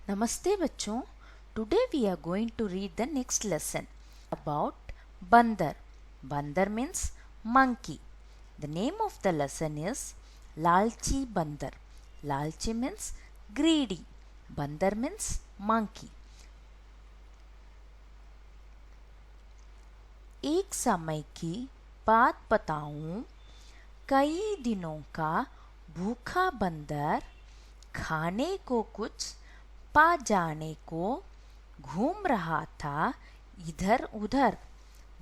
Namaste bachchon. Today we are going to read the next lesson about Bandar. Bandar means monkey. The name of the lesson is Lalchi Bandar. Lalchi means greedy. Bandar means monkey. एक समय की बात बताऊं, कई दिनों का भूखा बंदर खाने को कुछ पा जाने को घूम रहा था इधर उधर.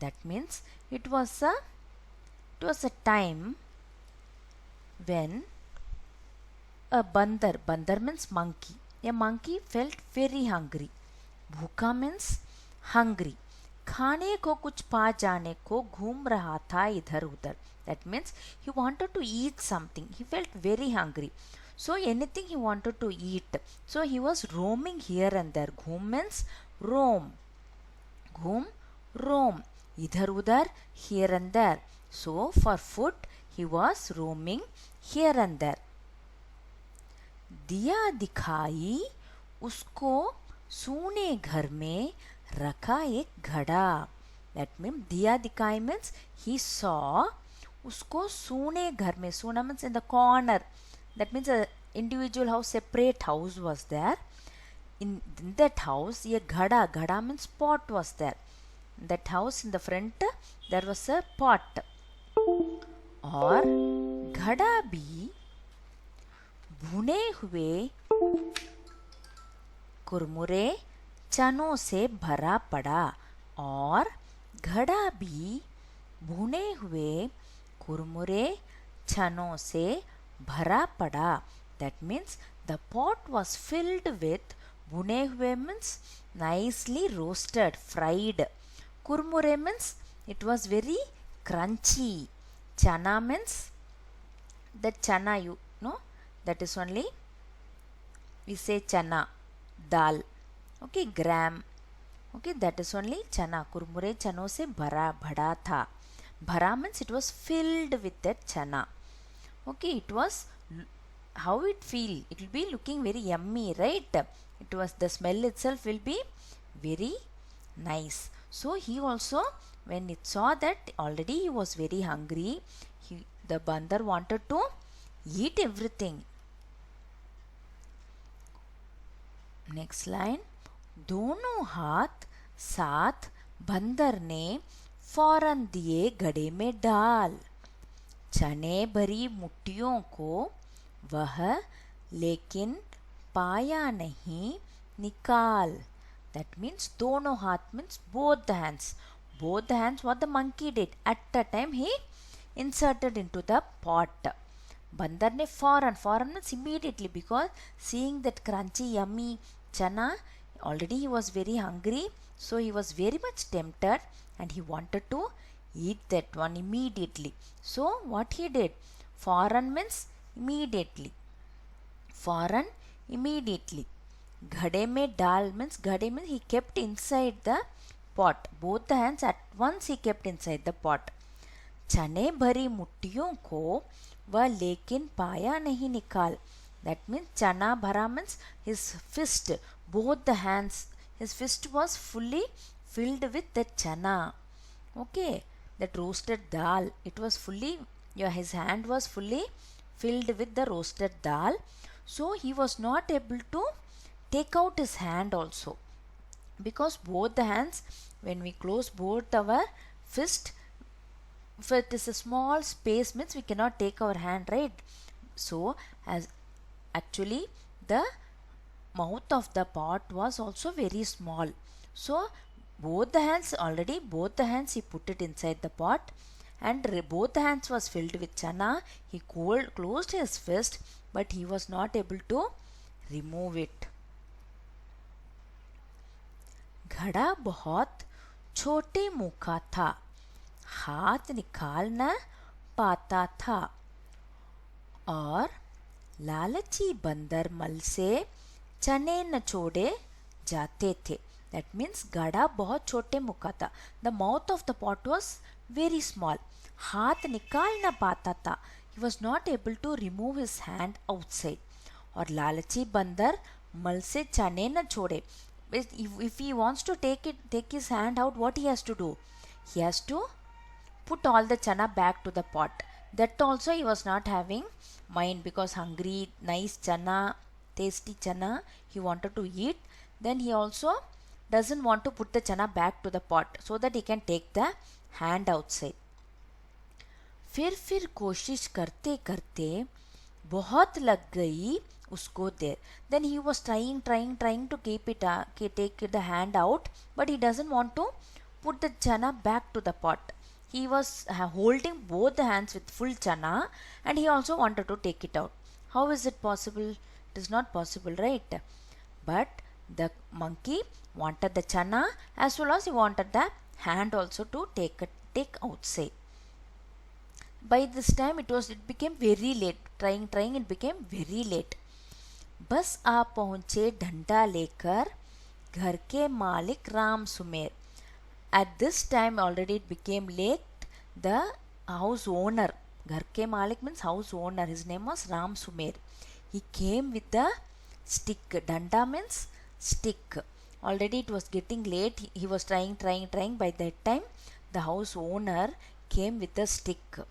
That means it was a time when a bandar means monkey. A monkey felt very hungry. भूखा means hungry. खाने को कुछ पा जाने को घूम रहा था इधर उधर. That means he wanted to eat something. He felt very hungry. So anything he wanted to eat. So he was roaming here and there. Ghoom means roam. Ghoom, roam. Idhar udhar, here and there. So for food he was roaming here and there. दिया दिखाई उसको सूने घर में रखा एक घड़ा. That means दिया दिखाई means he saw उसको सूने घर में. सूना means in the corner. That means a individual house, separate house was there. In that house, a ghada means pot was there. In that house in the front, there was a pot. और घड़ा भी भुने हुए कुरमुरे चनों से भरा पड़ा. और घड़ा भी भुने हुए कुरमुरे चनों से भरा पड़ा. That means the pot was filled with भुने हुए means nicely roasted, fried. Kurmure means it was very crunchy. Chana means that chana, you know, that is only we say chana, dal. Okay, gram. Okay, that is only chana. Kurmure chano se bhada tha. Bhara means it was filled with that chana. Okay, it was how it feel. It will be looking very yummy, right? It was the smell itself will be very nice. So he also, when it saw that already he was very hungry, the bandar wanted to eat everything. Next line. दोनों हाथ साथ बंदर ने फौरन दिए घड़े में डाल. चने भरी मुट्ठियों को वह लेकिन पाया नहीं निकाल. That means दोनों हाथ means both the hands. Both the hands what the monkey did. At the time he inserted into the pot. बंदर ने फौरन means immediately, because seeing that crunchy yummy chana, already he was very hungry, so he was very much tempted and he wanted to eat that one immediately. So what he did? Fauran means immediately. Fauran, immediately. Ghade mein dal means ghade means he kept inside the pot. Both the hands at once he kept inside the pot. चने भरी मुट्ठियों को वह लेकिन पाया नहीं निकाल. That means chana bhara means his fist, both the hands, his fist was fully filled with the chana. Okay, that roasted dal, it was fully, his hand was fully filled with the roasted dal. So he was not able to take out his hand also, because both the hands, when we close both our fist, if it is a small space means we cannot take our hand, right? So as actually the mouth of the pot was also very small, so both the hands he put it inside the pot, and both the hands was filled with chana. He closed his fist, but he was not able to remove it. घड़ा बहुत छोटे मुंह का था, हाथ निकाल न पाता था. और लालची बंदर मल से चने न छोड़े जाते थे. That means घड़ा बहुत छोटे मुंह का था. The mouth of the pot was very small. हाथ निकाल न पाता था. He was not able to remove his hand outside. और लालची बंदर मल से चने न छोड़े. If he wants to take his hand out, what he has to do? He has to put all the chana back to the pot. That also he was not having mind, because hungry, nice chana, tasty chana he wanted to eat. Then he also doesn't want to put the chana back to the pot so that he can take the hand outside. फिर कोशिश करते करते बहुत लग गई उसको देर. Then he was trying to take the hand out, but he doesn't want to put the chana back to the pot. He was holding both the hands with full chana, and he also wanted to take it out. How is it possible? It is not possible, right? But the monkey wanted the chana as well as he wanted the hand also to take outside. By this time it became very late. Trying it became very late. बस आ पहुंचे डंडा लेकर घर के मालिक Ram Sumer. At this time already it became late. The house owner, घर के मालिक means house owner, his name was Ram Sumer. He came with the stick. Danda means stick. Already it was getting late. He was trying. By that time the house owner came with a stick.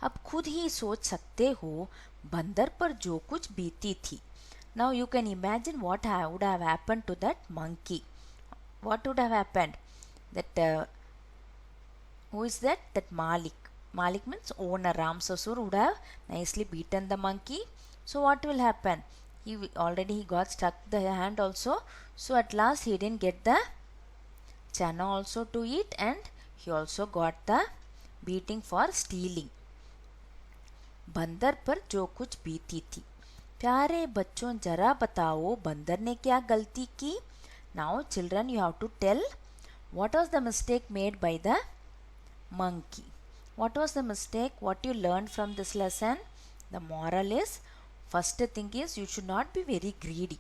अब खुद ही सोच सकते हो बंदर पर जो कुछ बीती थी. Now you can imagine what would have happened to that monkey. What would have happened? That who is that? That Malik. Malik means owner. Ram Sasur would have nicely beaten the monkey. So what will happen? He got stuck the hand also. So at last he didn't get the chana also to eat, and he also got the beating for stealing. बंदर पर जो कुछ बीती थी. प्यारे बच्चों जरा बताओ बंदर ने क्या गलती की. Now children, you have to tell what was the mistake made by the monkey. What was the mistake? What you learned from this lesson? The moral is, first thing is, you should not be very greedy.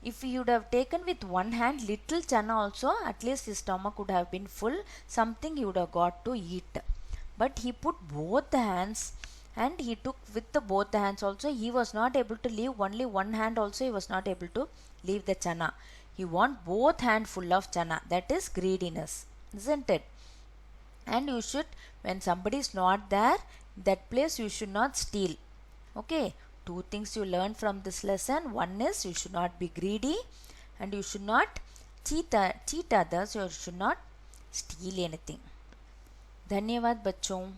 If you would have taken with one hand little chana also, at least his stomach would have been full, something he would have got to eat. But he put both the hands, and he took with both the hands also. He was not able to leave only one hand also. He was not able to leave the chana. He want both hand full of chana. That is greediness, isn't it? And you should, when somebody is not there, that place you should not steal. Okay, two things you learn from this lesson. One is you should not be greedy, and you should not cheat others. You should not steal anything. धन्यवाद बच्चों.